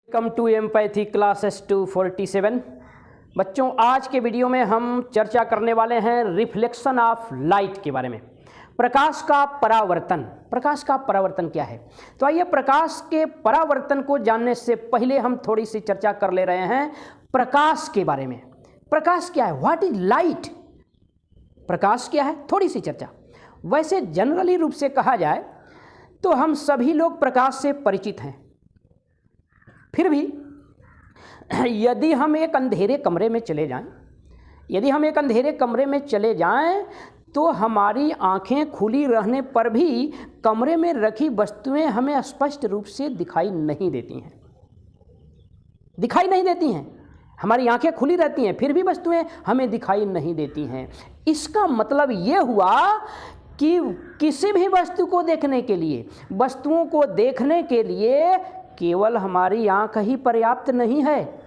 Welcome to empathy classes 247। बच्चों, आज के वीडियो में हम चर्चा करने वाले हैं रिफ्लेक्शन ऑफ लाइट के बारे में। प्रकाश का परावर्तन। प्रकाश का परावर्तन क्या है? तो आइए प्रकाश के परावर्तन को जानने से पहले हम थोड़ी सी चर्चा कर ले रहे हैं प्रकाश के बारे में। प्रकाश क्या है? What is light? प्रकाश क्या है? थोड़ी सी चर्चा। वैसे जनरली रूप से कहा जाए तो हम सभी लोग प्रकाश से परिचित हैं। फिर भी यदि हम एक अंधेरे कमरे में चले जाएं, तो हमारी आंखें खुली रहने पर भी कमरे में रखी वस्तुएं हमें स्पष्ट रूप से दिखाई नहीं देती हैं। हमारी आंखें खुली रहती हैं, फिर भी वस्तुएं हमें दिखाई नहीं देती हैं। इसका मतलब ये हुआ कि किसी भी वस्तु को देखने के लिए, वस्तुओं को देखने के लिए केवल हमारी आंख ही पर्याप्त नहीं है।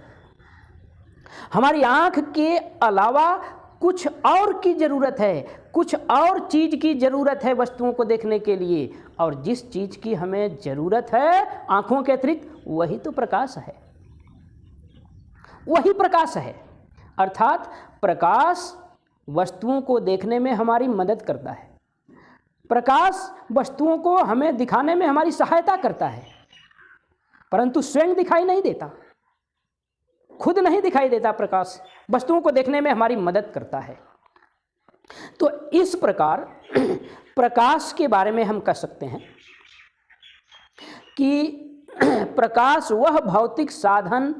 हमारी आंख के अलावा कुछ और की ज़रूरत है, कुछ और चीज़ की ज़रूरत है वस्तुओं को देखने के लिए। और जिस चीज़ की हमें ज़रूरत है आंखों के अतिरिक्त, वही तो प्रकाश है। वही प्रकाश है। अर्थात प्रकाश वस्तुओं को देखने में हमारी मदद करता है। प्रकाश वस्तुओं को हमें दिखाने में हमारी सहायता करता है, परंतु स्वयं दिखाई नहीं देता, खुद नहीं दिखाई देता। प्रकाश वस्तुओं को देखने में हमारी मदद करता है। तो इस प्रकार प्रकाश के बारे में हम कह सकते हैं कि प्रकाश वह भौतिक साधन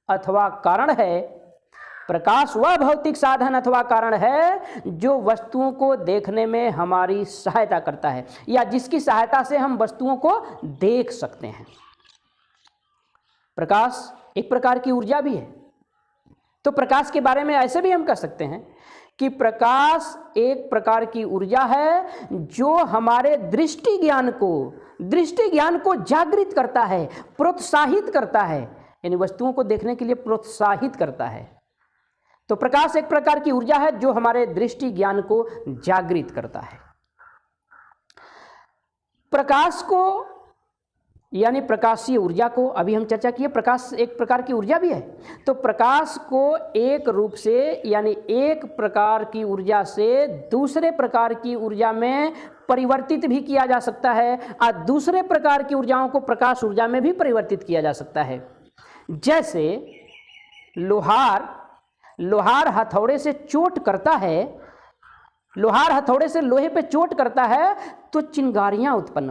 अथवा कारण है। प्रकाश वह भौतिक साधन अथवा कारण है जो वस्तुओं को देखने में हमारी सहायता करता है, या जिसकी सहायता से हम वस्तुओं को देख सकते हैं। प्रकाश एक प्रकार की ऊर्जा भी है। तो प्रकाश के बारे में ऐसे भी हम कह सकते हैं कि प्रकाश एक प्रकार की ऊर्जा है जो हमारे दृष्टि ज्ञान को जागृत करता है, प्रोत्साहित करता है, यानी वस्तुओं को देखने के लिए प्रोत्साहित करता है। तो प्रकाश एक प्रकार की ऊर्जा है जो हमारे दृष्टि ज्ञान को जागृत करता है। प्रकाश को, यानी प्रकाशीय ऊर्जा को अभी हम चर्चा किए। प्रकाश एक प्रकार की ऊर्जा भी है। तो प्रकाश को एक रूप से, यानी एक प्रकार की ऊर्जा से दूसरे प्रकार की ऊर्जा में परिवर्तित भी किया जा सकता है, और दूसरे प्रकार की ऊर्जाओं को प्रकाश ऊर्जा में भी परिवर्तित किया जा सकता है। जैसे लोहार हथौड़े से चोट करता है, लोहार हथौड़े से लोहे पे चोट करता है तो चिंगारियां उत्पन्न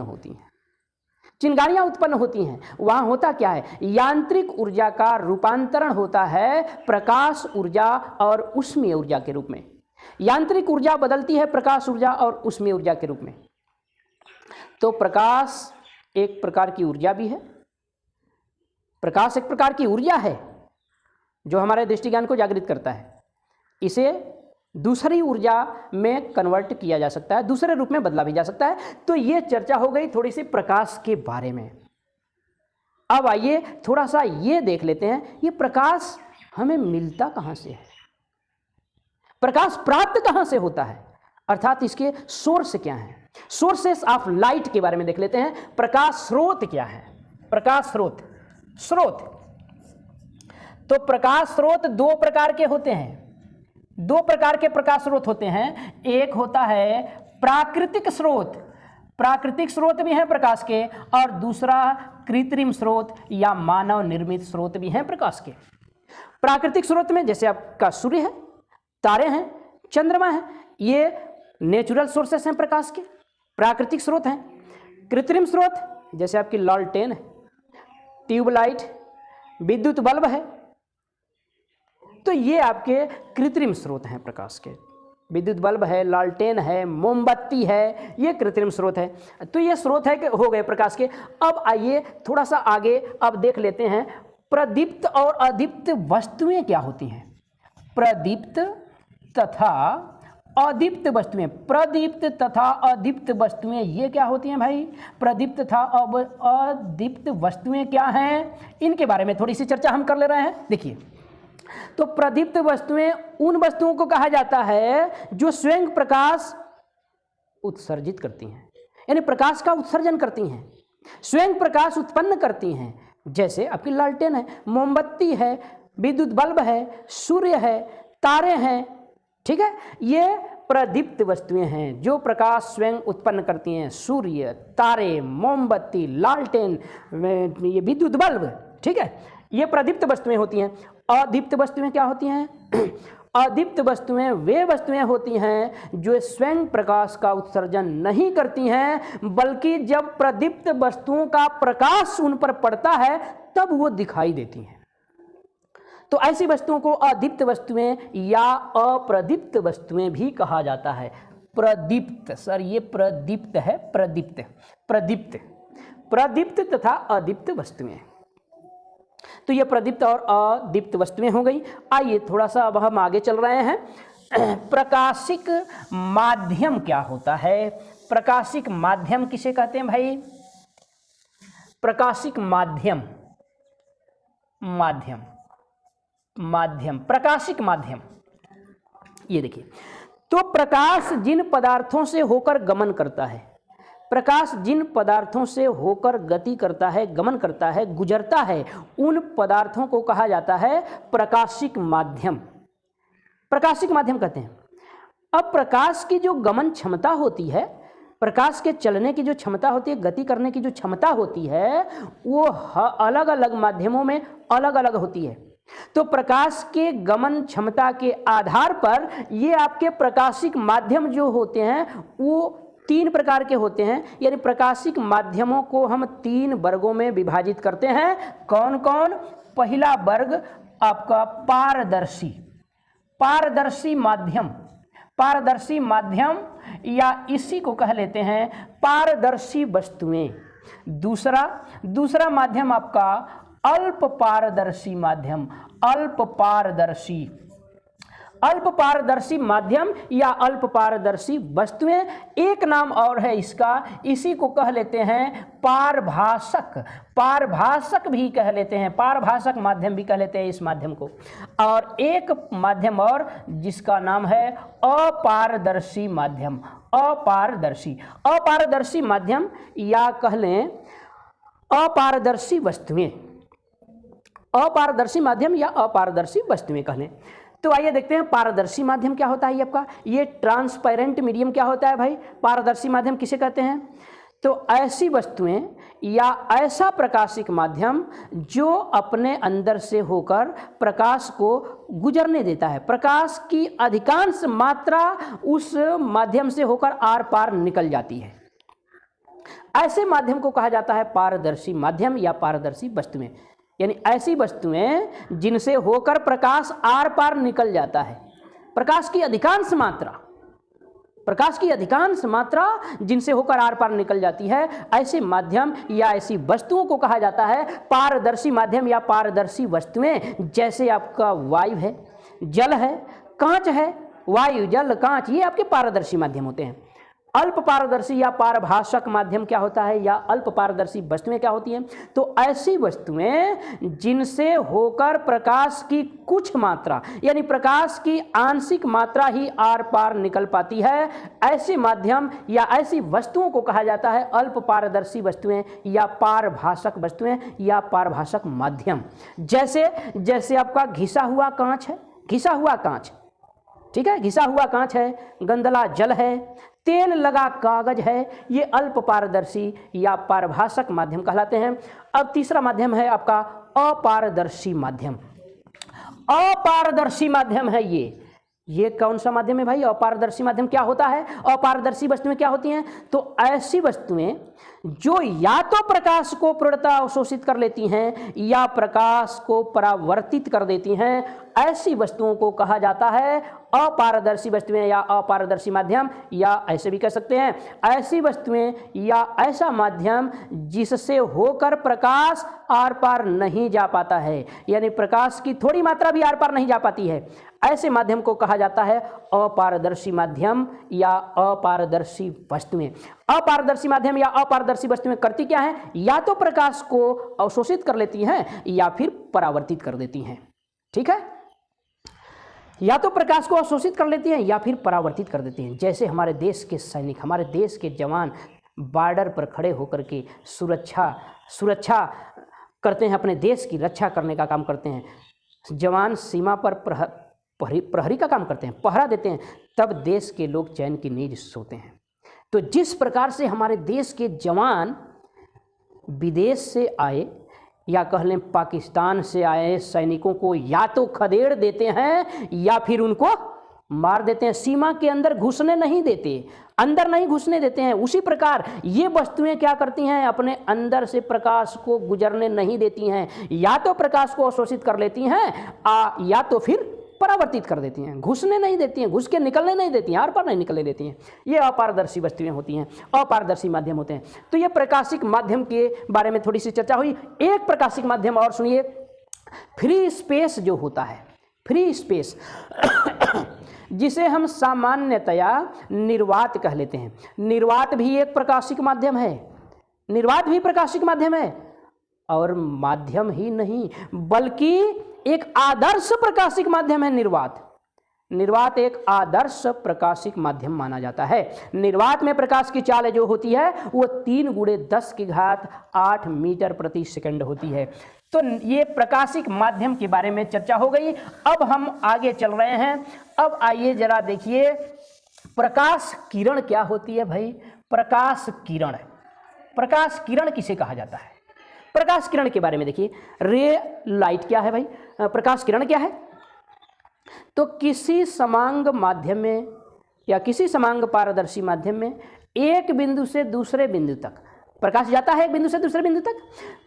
होती हैं। वहां होता क्या है? यांत्रिक ऊर्जा का रूपांतरण होता है प्रकाश ऊर्जा और ऊष्मीय ऊर्जा के रूप में। यांत्रिक ऊर्जा बदलती है प्रकाश ऊर्जा और ऊष्मीय ऊर्जा के रूप में। तो प्रकाश एक प्रकार की ऊर्जा भी है। प्रकाश एक प्रकार की ऊर्जा है जो हमारे दृष्टि ज्ञान को जागृत करता है। इसे दूसरी ऊर्जा में कन्वर्ट किया जा सकता है, दूसरे रूप में बदला भी जा सकता है। तो ये चर्चा हो गई थोड़ी सी प्रकाश के बारे में। अब आइए थोड़ा सा ये देख लेते हैं, ये प्रकाश हमें मिलता कहाँ से है, प्रकाश प्राप्त कहाँ से होता है, अर्थात इसके सोर्स क्या हैं। सोर्सेस ऑफ लाइट के बारे में देख लेते हैं। प्रकाश स्रोत क्या है? प्रकाश स्रोत। तो प्रकाश स्रोत दो प्रकार के होते हैं। दो प्रकार के प्रकाश स्रोत होते हैं। एक होता है प्राकृतिक स्रोत, प्राकृतिक स्रोत भी हैं प्रकाश के, और दूसरा कृत्रिम स्रोत या मानव निर्मित स्रोत भी हैं प्रकाश के। प्राकृतिक स्रोत में जैसे आपका सूर्य है, तारे हैं, चंद्रमा है, ये नेचुरल सोर्सेस हैं प्रकाश के, प्राकृतिक स्रोत हैं। कृत्रिम स्रोत जैसे आपकी लालटेन है, ट्यूबलाइट, विद्युत बल्ब है, तो ये आपके कृत्रिम स्रोत हैं प्रकाश के। विद्युत बल्ब है, लालटेन है, मोमबत्ती है, ये कृत्रिम स्रोत है। तो ये स्रोत है कि हो गए प्रकाश के। अब आइए थोड़ा सा आगे अब देख लेते हैं प्रदीप्त और अदीप्त वस्तुएं क्या होती हैं। प्रदीप्त तथा अदीप्त वस्तुएं, प्रदीप्त तथा अदीप्त वस्तुएं ये क्या होती हैं भाई? प्रदीप्त तथा अदीप्त वस्तुएं क्या हैं, इनके बारे में थोड़ी सी चर्चा हम कर ले रहे हैं। देखिए, तो प्रदीप्त वस्तुएं उन वस्तुओं को कहा जाता है जो स्वयं प्रकाश उत्सर्जित करती हैं, यानी प्रकाश का उत्सर्जन करती हैं, स्वयं प्रकाश उत्पन्न करती हैं, जैसे आपकी लालटेन है, मोमबत्ती है, विद्युत बल्ब है, सूर्य है, तारे हैं, ठीक है। ये प्रदीप्त वस्तुएं हैं जो प्रकाश स्वयं उत्पन्न करती हैं। सूर्य, तारे, मोमबत्ती, लालटेन, ये विद्युत बल्ब, ठीक है, ये प्रदीप्त वस्तुएं होती हैं। अदीप्त वस्तुएं क्या होती हैं? अदीप्त वस्तुएं वे वस्तुएं होती हैं जो स्वयं प्रकाश का उत्सर्जन नहीं करती हैं, बल्कि जब प्रदीप्त वस्तुओं का प्रकाश उन पर पड़ता है तब वो दिखाई देती हैं। तो ऐसी वस्तुओं को अदीप्त वस्तुएं या अप्रदीप्त वस्तुएं भी कहा जाता है। प्रदीप्त, सर ये प्रदीप्त है, प्रदीप्त, प्रदीप्त, प्रदीप्त तथा अदीप्त वस्तुएं। तो ये प्रदीप्त और अदीप्त वस्तुएं हो गई। आइए थोड़ा सा अब हम आगे चल रहे हैं। प्रकाशिक माध्यम क्या होता है? प्रकाशिक माध्यम किसे कहते हैं भाई? प्रकाशिक माध्यम, माध्यम, माध्यम, प्रकाशिक माध्यम। ये देखिए, तो प्रकाश जिन पदार्थों से होकर गमन करता है, प्रकाश जिन पदार्थों से होकर गति करता है, गमन करता है, गुजरता है, उन पदार्थों को कहा जाता है प्रकाशिक माध्यम। प्रकाशिक माध्यम कहते हैं। अब प्रकाश की जो गमन क्षमता होती है, प्रकाश के चलने की जो क्षमता होती है, गति करने की जो क्षमता होती है, वो अलग अलग माध्यमों में अलग अलग होती है। तो प्रकाश के गमन क्षमता के आधार पर ये आपके प्रकाशिक माध्यम जो होते हैं वो 3 प्रकार के होते हैं। यानी प्रकाशिक माध्यमों को हम 3 वर्गों में विभाजित करते हैं। कौन कौन? पहला वर्ग आपका पारदर्शी, पारदर्शी माध्यम, पारदर्शी माध्यम या इसी को कह लेते हैं पारदर्शी वस्तुएं। दूसरा माध्यम आपका अल्प पारदर्शी माध्यम, अल्प पारदर्शी, अल्प पारदर्शी माध्यम या अल्प पारदर्शी वस्तुएं। एक नाम और है इसका, इसी को कह लेते हैं पारभाषक, पारभाषक भी कह लेते हैं, पारभाषक माध्यम भी कह लेते हैं इस माध्यम को। और एक माध्यम और जिसका नाम है अपारदर्शी माध्यम, अपारदर्शी, अपारदर्शी माध्यम या कह लें अपारदर्शी वस्तुएं, अपारदर्शी माध्यम या अपारदर्शी वस्तुएं कह लें। तो आइए देखते हैं पारदर्शी माध्यम क्या होता है। ये आपका ये ट्रांसपेरेंट मीडियम क्या होता है भाई? पारदर्शी माध्यम किसे कहते हैं? तो ऐसी वस्तुएं या ऐसा प्रकाशिक माध्यम जो अपने अंदर से होकर प्रकाश को गुजरने देता है, प्रकाश की अधिकांश मात्रा उस माध्यम से होकर आर पार निकल जाती है। ऐसे माध्यम को कहा जाता है पारदर्शी माध्यम या पारदर्शी वस्तुएं। यानी ऐसी वस्तुएं जिनसे होकर प्रकाश आर पार निकल जाता है, प्रकाश की अधिकांश मात्रा, प्रकाश की अधिकांश मात्रा जिनसे होकर आर पार निकल जाती है, ऐसे माध्यम या ऐसी वस्तुओं को कहा जाता है पारदर्शी माध्यम या पारदर्शी वस्तुएं। जैसे आपका वायु है, जल है, कांच है। वायु, जल, कांच ये आपके पारदर्शी माध्यम होते हैं। अल्प पारदर्शी या पारभाषक माध्यम क्या होता है या अल्प पारदर्शी वस्तुएं क्या होती हैं? तो ऐसी वस्तुएं जिनसे होकर प्रकाश की कुछ मात्रा यानी प्रकाश की आंशिक मात्रा ही आर पार निकल पाती है, ऐसे माध्यम या ऐसी वस्तुओं को कहा जाता है अल्प पारदर्शी वस्तुएं या पारभाषक वस्तुएं या पारभाषक माध्यम। जैसे आपका घिसा हुआ कांच है, घिसा हुआ कांच, ठीक है, घिसा हुआ कांच है, गंदला जल है, तेल लगा कागज है, ये अल्प पारदर्शी या पारभाषक माध्यम कहलाते हैं। अब तीसरा माध्यम है आपका अपारदर्शी माध्यम। अपारदर्शी माध्यम है ये कौन सा माध्यम है भाई? अपारदर्शी माध्यम क्या होता है? अपारदर्शी वस्तुएं क्या होती हैं? तो ऐसी वस्तुएं जो या तो प्रकाश को पूर्णतः अवशोषित कर लेती हैं या प्रकाश को परावर्तित कर देती हैं, ऐसी वस्तुओं को कहा जाता है अपारदर्शी वस्तुएं या अपारदर्शी माध्यम, या ऐसे भी कह सकते हैं ऐसी वस्तुएं या ऐसा माध्यम जिससे होकर प्रकाश आर पार नहीं जा पाता है, यानी प्रकाश की थोड़ी मात्रा भी आर पार नहीं जा पाती है, ऐसे माध्यम को कहा जाता है अपारदर्शी माध्यम या अपारदर्शी वस्तुएं। अपारदर्शी माध्यम या अपारदर्शी वस्तुएं करती क्या हैं? या तो प्रकाश को अवशोषित कर लेती हैं या फिर परावर्तित कर देती हैं। ठीक है, या तो प्रकाश को अवशोषित कर लेती हैं या फिर परावर्तित कर देती हैं। जैसे हमारे देश के सैनिक, हमारे देश के जवान बॉर्डर पर खड़े होकर के सुरक्षा करते हैं, अपने देश की रक्षा करने का काम करते हैं, जवान सीमा पर प्रहरी का काम करते हैं, पहरा देते हैं, तब देश के लोग चैन की नींद सोते हैं। तो जिस प्रकार से हमारे देश के जवान विदेश से आए या कह लें पाकिस्तान से आए सैनिकों को या तो खदेड़ देते हैं या फिर उनको मार देते हैं, सीमा के अंदर घुसने नहीं देते, अंदर नहीं घुसने देते हैं, उसी प्रकार ये वस्तुएं क्या करती हैं, अपने अंदर से प्रकाश को गुजरने नहीं देती हैं, या तो प्रकाश को अवशोषित कर लेती हैं या तो फिर परावर्तित कर देती हैं, घुसने नहीं देती हैं, घुस के निकलने नहीं देती हैं, आर पार नहीं निकलने देती हैं। ये अपारदर्शी वस्तुएं होती हैं, अपारदर्शी माध्यम होते हैं। तो ये प्रकाशिक माध्यम के बारे में थोड़ी सी चर्चा हुई। एक प्रकाशिक माध्यम और सुनिए, फ्री स्पेस जो होता है, फ्री स्पेस जिसे हम सामान्यतया निर्वात कह लेते हैं। निर्वात भी एक प्रकाशिक माध्यम है, निर्वात भी प्रकाशिक माध्यम है, और माध्यम ही नहीं बल्कि एक आदर्श प्रकाशिक माध्यम है निर्वात। निर्वात एक आदर्श प्रकाशिक माध्यम माना जाता है। निर्वात में प्रकाश की चाल जो होती है वो 3 × 10⁸ मीटर प्रति सेकंड होती है। तो ये प्रकाशिक माध्यम के बारे में चर्चा हो गई। अब हम आगे चल रहे हैं। अब आइए जरा देखिए प्रकाश किरण क्या होती है भाई। प्रकाश किरण, प्रकाश किरण किसे कहा जाता है? प्रकाश किरण के बारे में देखिए, रे लाइट क्या है भाई, प्रकाश किरण क्या है? तो किसी समांग माध्यम में या किसी समांग पारदर्शी माध्यम में एक बिंदु से दूसरे बिंदु तक प्रकाश जाता है, एक बिंदु से दूसरे बिंदु तक।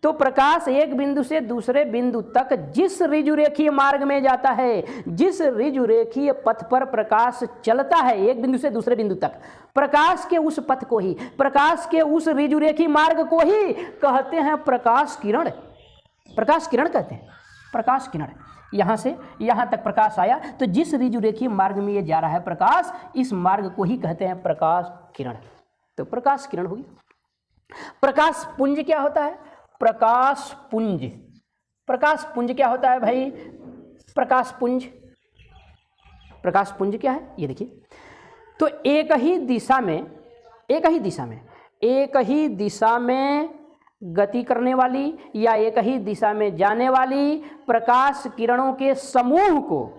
तो प्रकाश एक बिंदु से दूसरे बिंदु तक जिस ऋजुरेखीय मार्ग में जाता है, जिस ऋजुरेखीय पथ पर प्रकाश चलता है एक बिंदु से दूसरे बिंदु तक, प्रकाश के उस पथ को ही, प्रकाश के उस ऋजुरेखीय मार्ग को ही कहते हैं प्रकाश किरण। प्रकाश किरण कहते हैं, प्रकाश किरण। यहाँ से यहाँ तक प्रकाश आया तो जिस ऋजुरेखीय मार्ग में ये जा रहा है प्रकाश, इस मार्ग को ही कहते हैं प्रकाश किरण। तो प्रकाश किरण होगी। प्रकाश पुंज क्या होता है? प्रकाश पुंज, प्रकाश पुंज क्या होता है भाई? प्रकाश पुंज, प्रकाश पुंज क्या है ये देखिए। तो एक ही दिशा में गति करने वाली या एक ही दिशा में जाने वाली प्रकाश किरणों के समूह को,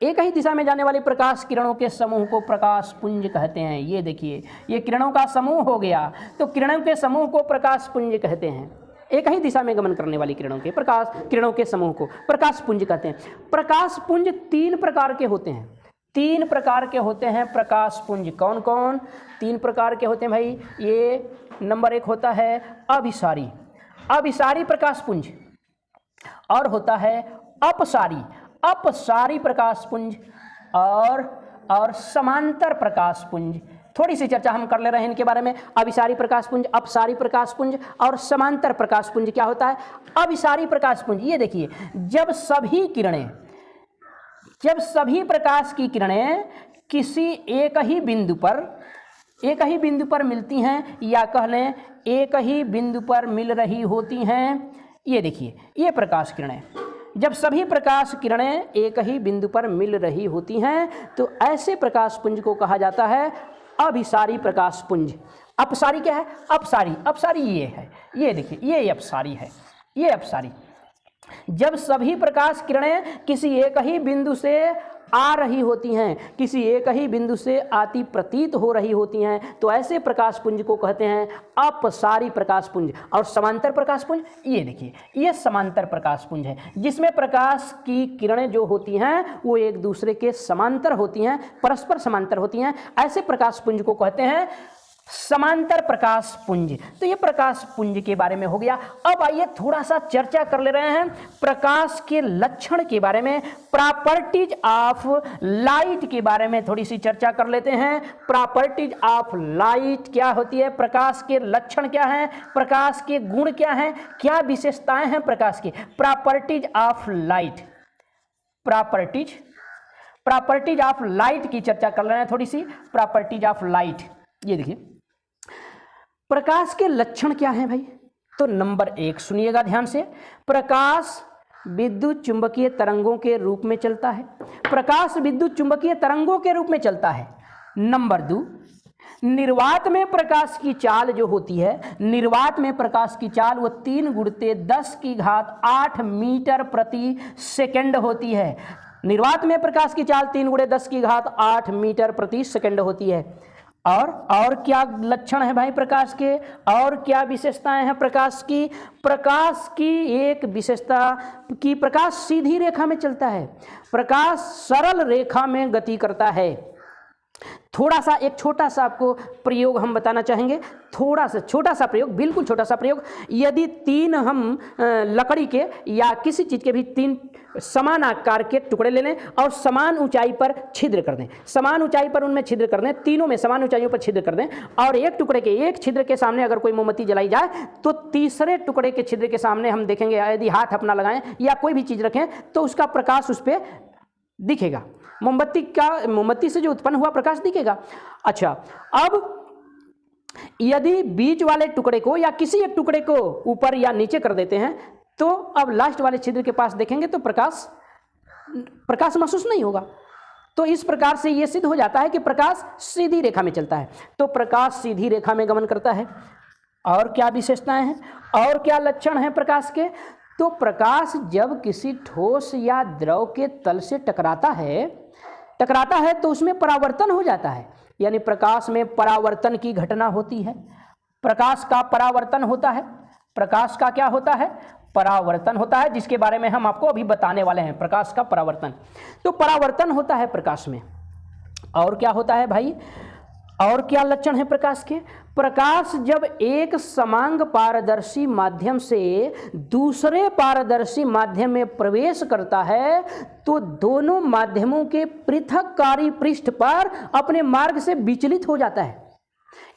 एक ही दिशा में जाने वाली प्रकाश किरणों के समूह को प्रकाश पुंज कहते हैं। ये देखिए, ये किरणों का समूह हो गया, तो किरणों के समूह को प्रकाश पुंज कहते हैं। एक ही दिशा में गमन करने वाली किरणों के किरणों के समूह को प्रकाश पुंज कहते हैं। प्रकाश पुंज 3 प्रकार के होते हैं, 3 प्रकार के होते हैं प्रकाश पुंज। कौन कौन 3 प्रकार के होते हैं भाई? ये नंबर 1 होता है अभिसारी, अभिसारी प्रकाश पुंज, और होता है अपसारी, अपसारी प्रकाश पुंज, और समांतर प्रकाश पुंज। थोड़ी सी चर्चा हम कर ले रहे हैं इनके बारे में। अभिसारी प्रकाश पुंज, अपसारी प्रकाश पुंज और समांतर प्रकाश पुंज क्या होता है? अभिसारी प्रकाश पुंज, ये देखिए, जब सभी प्रकाश की किरणें किसी एक ही बिंदु पर मिलती हैं या कह लें एक ही बिंदु पर मिल रही होती हैं, ये देखिए, ये प्रकाश किरणें, जब सभी प्रकाश किरणें एक ही बिंदु पर मिल रही होती हैं तो ऐसे प्रकाश पुंज को कहा जाता है अभिसारी प्रकाश पुंज। अपसारी क्या है? अपसारी ये है, ये देखिए, ये अपसारी है, ये अपसारी। जब सभी प्रकाश किरणें किसी एक ही बिंदु से आ रही होती हैं, किसी एक ही बिंदु से आती प्रतीत हो रही होती हैं, तो ऐसे प्रकाश पुंज को कहते हैं अपसारी प्रकाश पुंज। और समांतर प्रकाश पुंज, ये देखिए, ये समांतर प्रकाश पुंज है, जिसमें प्रकाश की किरणें जो होती हैं वो एक दूसरे के समांतर होती हैं, परस्पर समांतर होती हैं। ऐसे प्रकाश पुंज को कहते हैं समांतर प्रकाश पुंज। तो ये प्रकाश पुंज के बारे में हो गया। अब आइए थोड़ा सा चर्चा कर ले रहे हैं प्रकाश के लक्षण के बारे में, प्रॉपर्टीज ऑफ लाइट के बारे में थोड़ी सी चर्चा कर लेते हैं। प्रॉपर्टीज ऑफ लाइट क्या होती है? प्रकाश के लक्षण क्या हैं? प्रकाश के गुण क्या हैं? क्या विशेषताएं हैं प्रकाश की? Properties of light, properties of light की चर्चा कर रहे हैं थोड़ी सी। प्रॉपर्टीज ऑफ लाइट, ये देखिए, प्रकाश के लक्षण क्या हैं भाई? तो नंबर 1 सुनिएगा ध्यान से, प्रकाश विद्युत चुंबकीय तरंगों के रूप में चलता है। प्रकाश विद्युत चुंबकीय तरंगों के रूप में चलता है। नंबर 2, निर्वात में प्रकाश की चाल जो होती है, निर्वात में प्रकाश की चाल वो 3 × 10⁸ मीटर प्रति सेकंड होती है। निर्वात में प्रकाश की चाल 3 × 10⁸ मीटर प्रति सेकंड होती है। और क्या लक्षण है भाई प्रकाश के, और क्या विशेषताएं हैं प्रकाश की? प्रकाश की एक विशेषता कि प्रकाश सीधी रेखा में चलता है, प्रकाश सरल रेखा में गति करता है। थोड़ा सा एक छोटा सा आपको प्रयोग हम बताना चाहेंगे, थोड़ा सा छोटा सा प्रयोग, बिल्कुल छोटा सा प्रयोग। यदि 3 हम लकड़ी के या किसी चीज़ के भी 3 समान आकार के टुकड़े ले लें और समान ऊंचाई पर छिद्र कर दें, समान ऊंचाई पर उनमें छिद्र कर दें, तीनों में समान ऊंचाइयों पर छिद्र कर दें, और एक टुकड़े के एक छिद्र के सामने अगर कोई मोमबत्ती जलाई जाए तो तीसरे टुकड़े के छिद्र के सामने हम देखेंगे, यदि हाथ अपना लगाएं या कोई भी चीज़ रखें तो उसका प्रकाश उस पर दिखेगा, मोमबत्ती से जो उत्पन्न हुआ प्रकाश दिखेगा। अच्छा, अब यदि बीच वाले टुकड़े को या किसी एक टुकड़े को ऊपर या नीचे कर देते हैं तो अब लास्ट वाले छिद्र के पास देखेंगे तो प्रकाश महसूस नहीं होगा। तो इस प्रकार से यह सिद्ध हो जाता है कि प्रकाश सीधी रेखा में चलता है। तो प्रकाश सीधी रेखा में गमन करता है। और क्या विशेषताएं हैं और क्या लक्षण हैं प्रकाश के? तो प्रकाश जब किसी ठोस या द्रव के तल से टकराता है तो उसमें परावर्तन हो जाता है, यानी प्रकाश में परावर्तन की घटना होती है। प्रकाश का परावर्तन होता है। प्रकाश का क्या होता है? परावर्तन होता है, जिसके बारे में हम आपको अभी बताने वाले हैं, प्रकाश का परावर्तन। तो परावर्तन होता है प्रकाश में। और क्या होता है भाई, और क्या लक्षण है प्रकाश के? प्रकाश जब एक समांग पारदर्शी माध्यम से दूसरे पारदर्शी माध्यम में प्रवेश करता है तो दोनों माध्यमों के पृथककारी पृष्ठ पर अपने मार्ग से विचलित हो जाता है।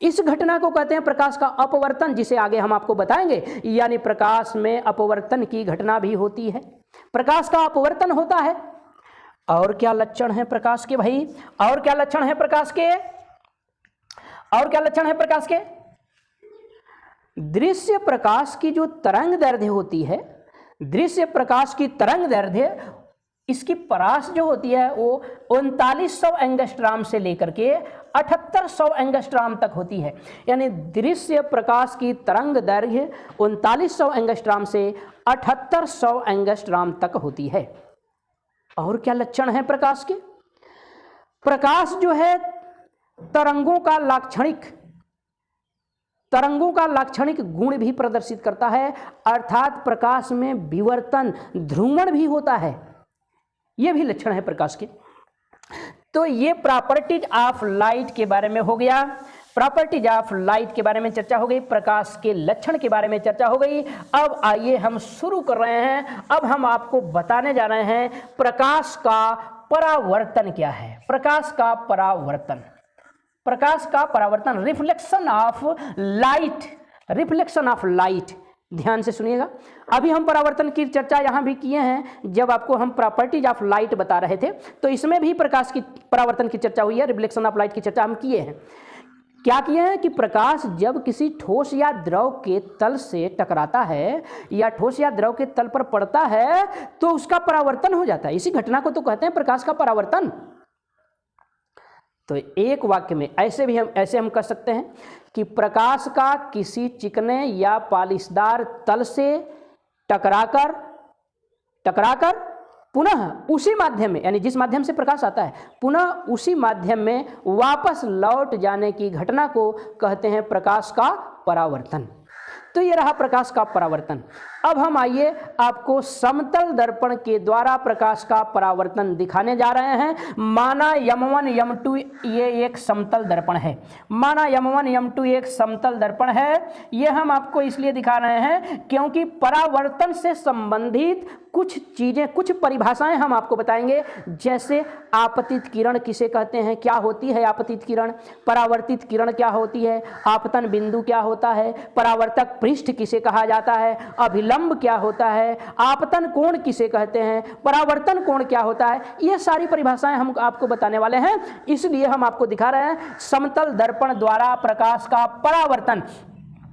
इस घटना को कहते हैं प्रकाश का अपवर्तन, जिसे आगे हम आपको बताएंगे। यानी प्रकाश में अपवर्तन की घटना भी होती है, प्रकाश का अपवर्तन होता है। और क्या लक्षण है प्रकाश के भाई? और क्या लक्षण है प्रकाश के? और क्या लक्षण है प्रकाश के? दृश्य प्रकाश की जो तरंग दैर्ध्य होती है, दृश्य प्रकाश की तरंग दैर्ध्य, इसकी परास जो होती है वो 3900 एंगस्ट्राम से लेकर के 7800 एंगस्ट्राम तक होती है। यानी दृश्य प्रकाश की तरंग दैर्घ्य 3900 एंगस्ट्राम से 7800 एंगस्ट्राम तक होती है। और क्या लक्षण है प्रकाश के? प्रकाश जो है तरंगों का लाक्षणिक गुण भी प्रदर्शित करता है, अर्थात प्रकाश में विवर्तन, ध्रुवण भी होता है। यह भी लक्षण है प्रकाश के। तो ये प्रॉपर्टीज ऑफ लाइट के बारे में हो गया, प्रॉपर्टीज ऑफ लाइट के बारे में चर्चा हो गई, प्रकाश के लक्षण के बारे में चर्चा हो गई। अब आइए हम शुरू कर रहे हैं। अब हम आपको बताने जा रहे हैं प्रकाश का परावर्तन क्या है। प्रकाश का परावर्तन, प्रकाश का परावर्तन, reflection of light, reflection of light. ध्यान से सुनिएगा। अभी हम परावर्तन की चर्चा यहाँ भी किए हैं, जब आपको हम प्रॉपर्टीज ऑफ लाइट बता रहे थे तो इसमें भी प्रकाश की परावर्तन की चर्चा हुई है, रिफ्लेक्शन ऑफ लाइट की चर्चा हम किए हैं। क्या किए हैं कि प्रकाश जब किसी ठोस या द्रव के तल से टकराता है या ठोस या द्रव के तल पर पड़ता है तो उसका परावर्तन हो जाता है। इसी घटना को तो कहते हैं प्रकाश का परावर्तन। तो एक वाक्य में ऐसे हम कह सकते हैं कि प्रकाश का किसी चिकने या पालिशदार तल से टकराकर पुनः उसी माध्यम में, यानी जिस माध्यम से प्रकाश आता है, पुनः उसी माध्यम में वापस लौट जाने की घटना को कहते हैं प्रकाश का परावर्तन। तो ये रहा प्रकाश का परावर्तन। अब हम आइए आपको समतल दर्पण के द्वारा प्रकाश का परावर्तन दिखाने जा रहे हैं। माना M1 M2 ये एक समतल दर्पण है। माना M1 M2 एक समतल दर्पण है। ये हम आपको इसलिए दिखा रहे हैं क्योंकि परावर्तन से संबंधित कुछ चीजें, कुछ परिभाषाएं हम आपको बताएंगे। जैसे आपतित किरण किसे कहते हैं, क्या होती है आपतित किरण, परावर्तित किरण क्या होती है, आपतन बिंदु क्या होता है, परावर्तक पृष्ठ किसे कहा जाता है, अभिलंब क्या होता है, आपतन कोण किसे कहते हैं, परावर्तन कोण क्या होता है। ये सारी परिभाषाएं हम आपको बताने वाले हैं। इसलिए हम आपको दिखा रहे हैं समतल दर्पण द्वारा प्रकाश का परावर्तन।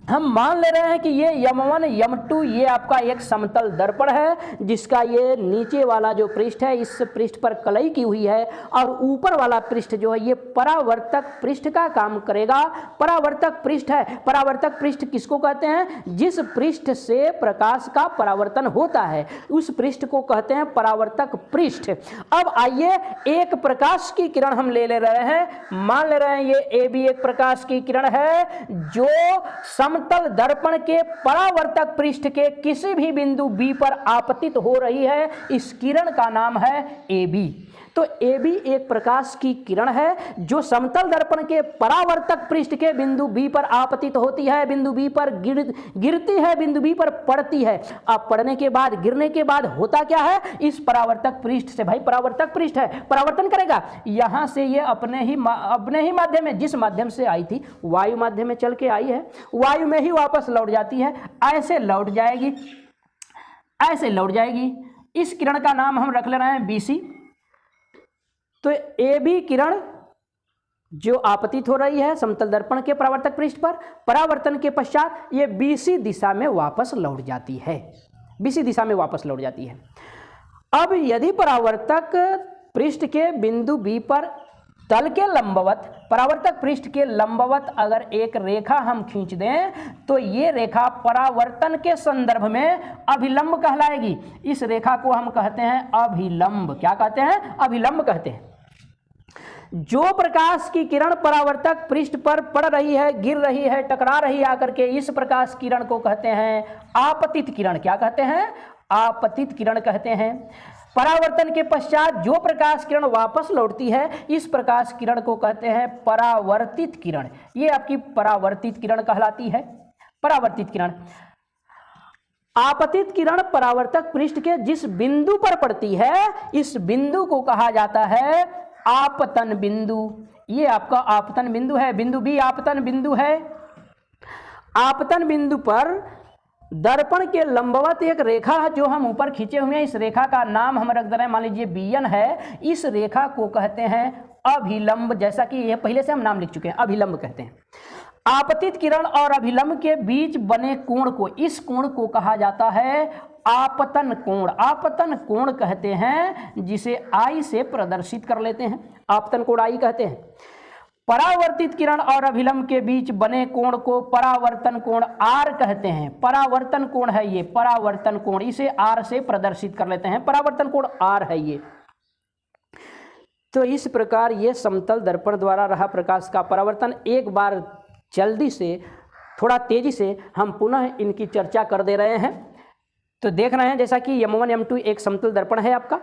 हम मान ले रहे हैं कि ये यम1 यम2 ये आपका एक समतल दर्पण है, जिसका ये नीचे वाला जो पृष्ठ है इस पृष्ठ पर कलई की हुई है, और ऊपर वाला पृष्ठ जो है ये परावर्तक पृष्ठ का काम करेगा। परावर्तक पृष्ठ है। परावर्तक पृष्ठ किसको कहते हैं? जिस पृष्ठ से प्रकाश का परावर्तन होता है उस पृष्ठ को कहते हैं परावर्तक पृष्ठ। अब आइए एक प्रकाश की किरण हम ले रहे हैं, मान ले रहे हैं ये ए भी एक प्रकाश की किरण है जो समतल दर्पण के परावर्तक पृष्ठ के किसी भी बिंदु बी पर आपतित हो रही है। इस किरण का नाम है ए बी। तो ए बी एक प्रकाश की किरण है जो समतल दर्पण के परावर्तक पृष्ठ के बिंदु बी पर आपतित होती है, बिंदु बी पर गिरती है, बिंदु बी पर पड़ती है। अब पड़ने के बाद, गिरने के बाद होता क्या है? इस परावर्तक पृष्ठ से, भाई परावर्तक पृष्ठ है, परावर्तन करेगा। यहां से ये अपने ही माध्यम में, जिस माध्यम से आई थी वायु माध्यम में चल के आई है, वायु में ही वापस लौट जाती है। ऐसे लौट जाएगी, ऐसे लौट जाएगी। इस किरण का नाम हम रख ले रहे हैं बीसी। तो ए बी किरण जो आपतित हो रही है समतल दर्पण के परावर्तक पृष्ठ पर, परावर्तन के पश्चात ये बीसी दिशा में वापस लौट जाती है, बीसी दिशा में वापस लौट जाती है। अब यदि परावर्तक पृष्ठ के बिंदु बी पर तल के लंबवत, परावर्तक पृष्ठ के लंबवत अगर एक रेखा हम खींच दें तो ये रेखा परावर्तन के संदर्भ में अभिलंब कहलाएगी। इस रेखा को हम कहते हैं अभिलंब। क्या कहते हैं? अभिलंब कहते हैं। जो प्रकाश की किरण परावर्तक पृष्ठ पर पड़ रही है, गिर रही है, टकरा रही है आकर के, इस प्रकाश किरण को कहते हैं आपतित किरण। क्या कहते हैं? आपतित किरण कहते हैं। परावर्तन के पश्चात जो प्रकाश किरण वापस लौटती है इस प्रकाश किरण को कहते हैं परावर्तित किरण। ये आपकी परावर्तित किरण कहलाती है, परावर्तित किरण। आपतित किरण परावर्तक पृष्ठ के जिस बिंदु पर पड़ती है इस बिंदु को कहा जाता है आपतन बिंदु। ये आपका आपतन बिंदु है, बिंदु बी आपतन बिंदु है। आपतन बिंदु पर दर्पण के लंबवत एक रेखा जो हम ऊपर खींचे हुए हैं, इस रेखा का नाम हम रख दे रहे हैं, मान लीजिए बीएन है। इस रेखा को कहते हैं अभिलंब, जैसा कि यह पहले से हम नाम लिख चुके हैं, अभिलंब कहते हैं। आपतित किरण और अभिलंब के बीच बने कोण को, इस कोण को कहा जाता है आपतन कोण। आपतन कोण कहते हैं जिसे आई से प्रदर्शित कर लेते हैं, आपतन कोण आई कहते हैं। परावर्तित किरण और अभिलंब के बीच बने कोण को परावर्तन कोण आर कहते हैं। परावर्तन कोण है ये, परावर्तन कोण, इसे आर से प्रदर्शित कर लेते हैं, परावर्तन कोण आर है ये। तो इस प्रकार ये समतल दर्पण द्वारा रहा प्रकाश का परावर्तन। एक बार जल्दी से, थोड़ा तेजी से हम पुनः इनकी चर्चा कर दे रहे हैं। तो देख रहे हैं जैसा कि M1 M2 एक समतल दर्पण है आपका।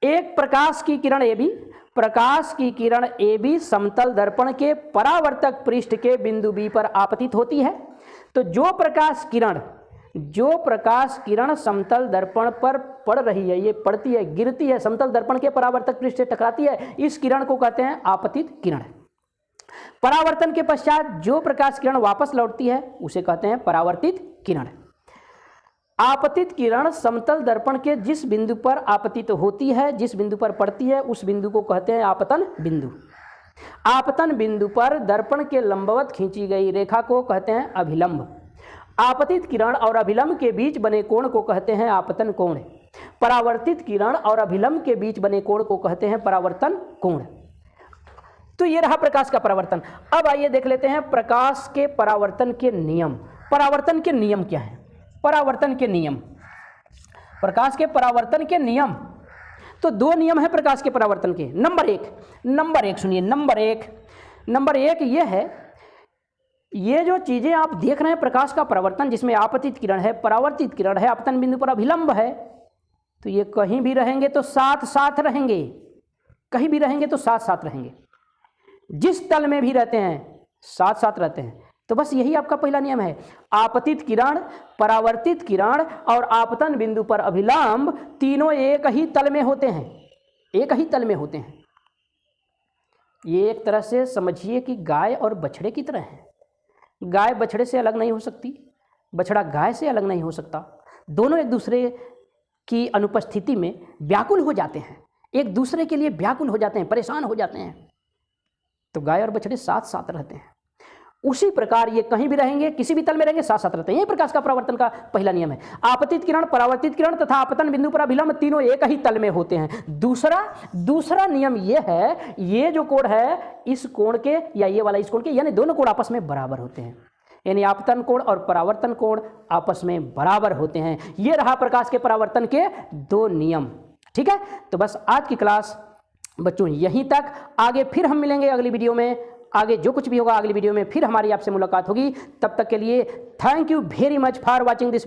एक प्रकाश की किरण ए बी, प्रकाश की किरण ए बी समतल दर्पण के परावर्तक पृष्ठ के बिंदु बी पर आपतित होती है। तो जो प्रकाश किरण समतल दर्पण पर पड़ रही है, ये पड़ती है, गिरती है, समतल दर्पण के परावर्तक पृष्ठ से टकराती है, इस किरण को कहते हैं आपतित किरण। परावर्तन के पश्चात जो प्रकाश किरण वापस लौटती है उसे कहते हैं परावर्तित किरण। आपतित किरण समतल दर्पण के जिस बिंदु पर आपतित होती है, जिस बिंदु पर पड़ती है, उस बिंदु को कहते हैं आपतन बिंदु। आपतन बिंदु पर दर्पण के लंबवत खींची गई रेखा को कहते हैं अभिलंब। आपतित किरण और अभिलंब के बीच बने कोण को कहते हैं आपतन कोण। परावर्तित किरण और अभिलंब के बीच बने कोण को कहते हैं परावर्तन कोण। तो ये रहा प्रकाश का परावर्तन। अब आइए देख लेते हैं प्रकाश के परावर्तन के नियम। परावर्तन के नियम क्या हैं? परावर्तन के नियम, प्रकाश के परावर्तन के नियम। तो दो नियम है प्रकाश के परावर्तन के। नंबर एक सुनिए, नंबर एक ये है, ये जो चीजें आप देख रहे हैं प्रकाश का परावर्तन, जिसमें आपतित किरण है, परावर्तित किरण है, आपतन बिंदु पर अभिलंब है, तो ये कहीं भी रहेंगे तो साथ साथ रहेंगे, कहीं भी रहेंगे तो साथ साथ रहेंगे, जिस तल में भी रहते हैं साथ साथ रहते हैं। तो बस यही आपका पहला नियम है। आपतित किरण, परावर्तित किरण और आपतन बिंदु पर अभिलंब तीनों एक ही तल में होते हैं, एक ही तल में होते हैं। ये एक तरह से समझिए कि गाय और बछड़े की तरह है। गाय बछड़े से अलग नहीं हो सकती, बछड़ा गाय से अलग नहीं हो सकता। दोनों एक दूसरे की अनुपस्थिति में व्याकुल हो जाते हैं, एक दूसरे के लिए व्याकुल हो जाते हैं, परेशान हो जाते हैं। तो गाय और बछड़े साथ साथ रहते हैं। उसी प्रकार ये कहीं भी रहेंगे, किसी भी तल में रहेंगे, साथ साथ रहते हैं। यही प्रकाश का परावर्तन का पहला नियम है। आपतित किरण, परावर्तित किरण तथा आपतन बिंदु पर अभिलंब तीनों एक ही तल में होते हैं। दूसरा नियम ये है, ये जो कोण है इस कोण के या ये वाला इस कोण के, यानी दोनों कोण आपस में बराबर होते हैं, यानी आपतन कोण और परावर्तन कोण आपस में बराबर होते हैं। ये रहा प्रकाश के परावर्तन के दो नियम। ठीक है, तो बस आज की क्लास बच्चों यहीं तक। आगे फिर हम मिलेंगे अगली वीडियो में। आगे जो कुछ भी होगा अगली वीडियो में फिर हमारी आपसे मुलाकात होगी। तब तक के लिए thank you very much for watching this.